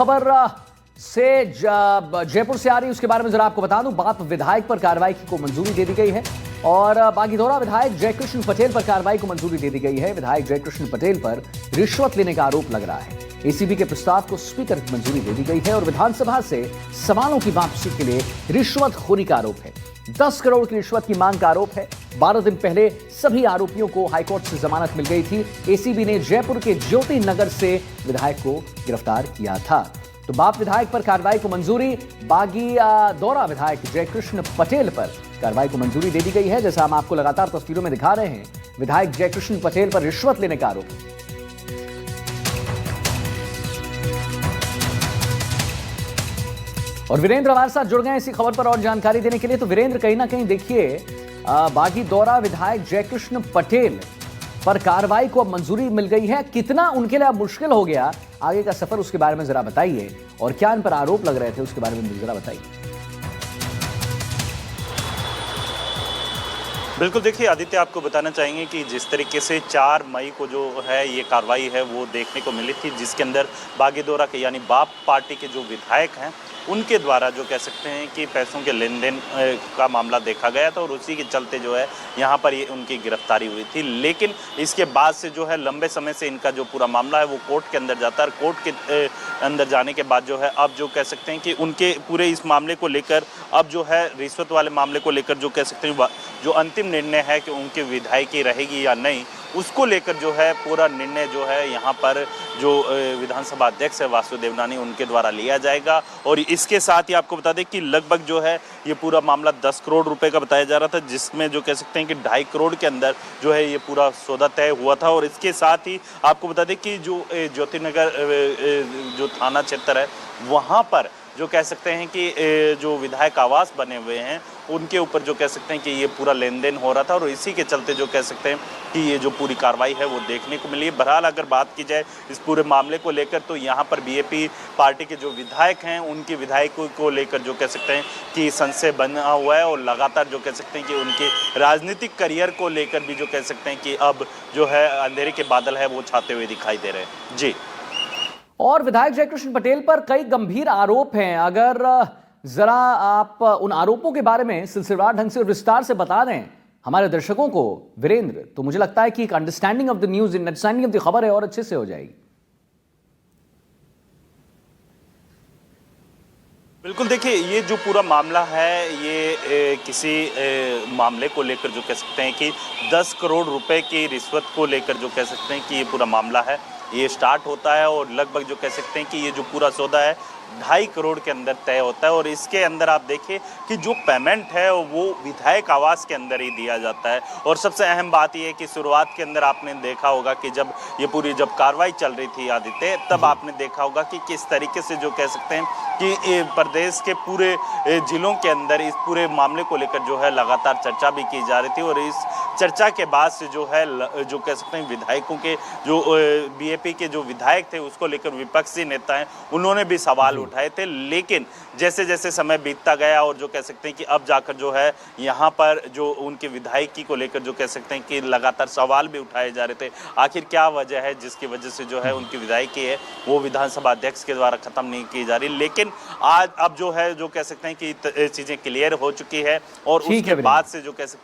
खबर से जयपुर से आ रही उसके बारे में जरा आपको बता दूं। बाप विधायक पर कार्रवाई को मंजूरी दे दी गई है और बागीदौरा विधायक जयकृष्ण पटेल पर कार्रवाई को मंजूरी दे दी गई है। विधायक जयकृष्ण पटेल पर रिश्वत लेने का आरोप लग रहा है। एसीबी के प्रस्ताव को स्पीकर की मंजूरी दे दी गई है और विधानसभा से सवालों की वापसी के लिए रिश्वतखोरी का आरोप है। 10 करोड़ की रिश्वत की मांग का आरोप है। 12 दिन पहले सभी आरोपियों को हाईकोर्ट से जमानत मिल गई थी। एसीबी ने जयपुर के ज्योति नगर से विधायक को गिरफ्तार किया था। तो बाप विधायक पर कार्रवाई को मंजूरी, बागीदौरा विधायक जयकृष्ण पटेल पर कार्रवाई को मंजूरी दे दी गई है। जैसा हम आपको लगातार तस्वीरों में दिखा रहे हैं, विधायक जयकृष्ण पटेल पर रिश्वत लेने का आरोप है। और वीरेंद्र हमारे साथ जुड़ गए इसी खबर पर और जानकारी देने के लिए। तो वीरेंद्र, कहीं ना कहीं देखिए, बागीदौरा विधायक जयकृष्ण पटेल पर कार्रवाई को अब मंजूरी मिल गई है। कितना उनके लिए अब मुश्किल हो गया आगे का सफर, उसके बारे में जरा बताइए, और क्या इन पर आरोप लग रहे थे उसके बारे में जरा बताइए। बिल्कुल, देखिए आदित्य, आपको बताना चाहेंगे कि जिस तरीके से 4 मई को जो है ये कार्रवाई है वो देखने को मिली थी, जिसके अंदर बागीदौरा के यानी बाप पार्टी के जो विधायक हैं उनके द्वारा जो कह सकते हैं कि पैसों के लेन देन का मामला देखा गया था और उसी के चलते जो है यहाँ पर ये उनकी गिरफ्तारी हुई थी। लेकिन इसके बाद से जो है लंबे समय से इनका जो पूरा मामला है वो कोर्ट के अंदर जाता है। कोर्ट के अंदर जाने के बाद जो है अब जो कह सकते हैं कि उनके पूरे इस मामले को लेकर अब जो है रिश्वत वाले मामले को लेकर जो कह सकते हैं जो अंतिम निर्णय है कि उनकी विधायकी रहेगी या नहीं, उसको लेकर जो है पूरा निर्णय जो है यहाँ पर जो विधानसभा अध्यक्ष है वासुदेव देवनानी उनके द्वारा लिया जाएगा। और इसके साथ ही आपको बता दें कि लगभग जो है ये पूरा मामला 10 करोड़ रुपए का बताया जा रहा था, जिसमें जो कह सकते हैं कि 2.5 करोड़ के अंदर जो है ये पूरा सौदा तय हुआ था। और इसके साथ ही आपको बता दें कि जो ज्योति नगर जो थाना क्षेत्र है वहाँ पर जो कह सकते हैं कि जो विधायक आवास बने हुए हैं उनके ऊपर जो कह सकते हैं कि ये पूरा लेन देन हो रहा था और इसी के चलते जो कह सकते हैं कि ये जो पूरी कार्रवाई है वो देखने को मिली है। बहरहाल अगर बात की जाए इस पूरे मामले को लेकर तो यहाँ पर बीजेपी पार्टी के जो विधायक हैं उनकी विधायकों को लेकर जो कह सकते हैं कि संशय बना हुआ है और लगातार जो कह सकते हैं कि उनके राजनीतिक करियर को लेकर भी जो कह सकते हैं कि अब जो है अंधेरे के बादल है वो छाते हुए दिखाई दे रहे हैं। जी। और विधायक जयकृष्ण पटेल पर कई गंभीर आरोप हैं। अगर जरा आप उन आरोपों के बारे में सिलसिलेवार ढंग से विस्तार से बता दें हमारे दर्शकों को वीरेंद्र, तो मुझे लगता है कि एक understanding of the news, understanding of the खबर है और अच्छे से हो जाएगी। बिल्कुल, देखिए ये जो पूरा मामला है ये किसी मामले को लेकर जो कह सकते हैं कि 10 करोड़ रुपए की रिश्वत को लेकर जो कह सकते हैं कि ये पूरा मामला है ये स्टार्ट होता है और लगभग जो कह सकते हैं कि ये जो पूरा सौदा है 2.5 करोड़ के अंदर तय होता है। और इसके अंदर आप देखिए कि जो पेमेंट है वो विधायक आवास के अंदर ही दिया जाता है। और सबसे अहम बात यह है कि शुरुआत के अंदर आपने देखा होगा कि जब ये पूरी कार्रवाई चल रही थी आदित्य, तब आपने देखा होगा कि किस तरीके से जो कह सकते हैं कि प्रदेश के पूरे जिलों के अंदर इस पूरे मामले को लेकर जो है लगातार चर्चा भी की जा रही थी। और इस चर्चा के बाद से जो है जो कह सकते हैं विधायकों के जो बीजेपी के जो विधायक थे उसको लेकर विपक्षी नेता हैं उन्होंने भी सवाल उठाए थे। लेकिन जैसे जैसे समय बीतता गया और जो कह सकते हैं कि अब जाकर जो है यहाँ पर जो उनके विधायकी को लेकर जो कह सकते हैं कि लगातार सवाल भी उठाए जा रहे थे, आखिर क्या वजह है जिसकी वजह से जो है उनकी विधायकी है वो विधानसभा अध्यक्ष के द्वारा खत्म नहीं की जा रही। लेकिन आज अब जो है जो कह सकते हैं कि चीजें क्लियर हो चुकी है और उसके बाद से जो कह सकते